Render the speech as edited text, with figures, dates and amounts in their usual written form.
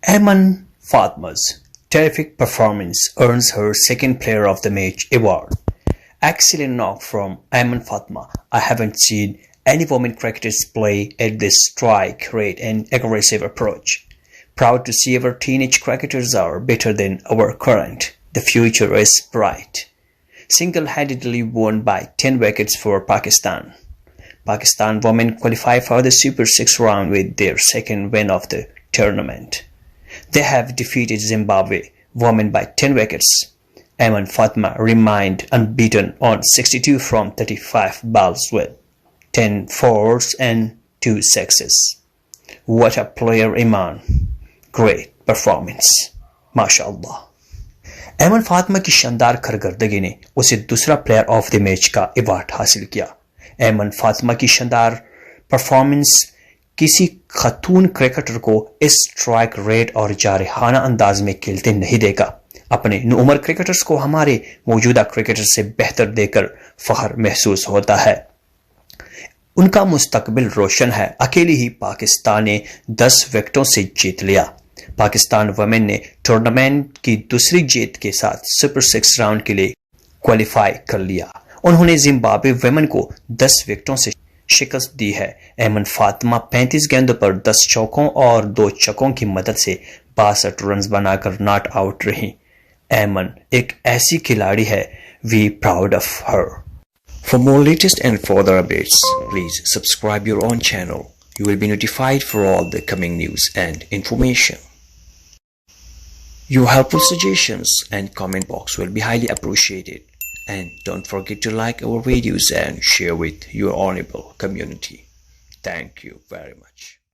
Ayman Fatima's terrific performance earns her second Player of the Match award. Excellent knock from Ayman Fatima. I haven't seen any women cricketers play at this strike rate and aggressive approach. Proud to see our teenage cricketers are better than our current. The future is bright. Single-handedly won by 10 wickets for Pakistan. Pakistan women qualify for the Super 6 round with their second win of the tournament. They have defeated Zimbabwe women by 10 wickets. Ayman Fatima remained unbeaten on 62 from 35 balls with 10 fours and 2 sixes. What a player, Iman. Great performance. MashaAllah. एमन फातिमा की शानदार कारकर्दगी ने उसे दूसरा player of the match का award हासिल किया। एमन फातिमा की शानदार परफॉर्मेंस किसी खातून क्रिकेटर को इस स्ट्राइक रेट और जारहाना अंदाज में खेलते नहीं देगा। अपने नुउमर क्रिकेटर्स को हमारे मौजूदा क्रिकेटर से बेहतर देकर फख्र महसूस होता है। उनका मुस्तकबिल रोशन है। अकेली ही पाकिस्तान ने 10 विकेटों से जीत लिया। पाकिस्तान वुमेन ने टूर्नामेंट की दूसरी जीत के साथ सुपर 6 राउंड के लिए क्वालिफाई कर लिया। उन्होंने जिम्बाब्वे वुमेन को 10 विकेटों से शिकस्त दी है। एमन फातिमा 35 गेंदों पर 10 चौकों और 2 छक्कों की मदद से 62 रन बनाकर नॉट आउट रही। एमन एक ऐसी खिलाड़ी है, we proud of her. For more latest and further updates, please subscribe your own channel. You will be notified for all the coming news and information. Your helpful suggestions and comment box will be highly appreciated. And don't forget to like our videos and share with your honorable community. Thank you very much.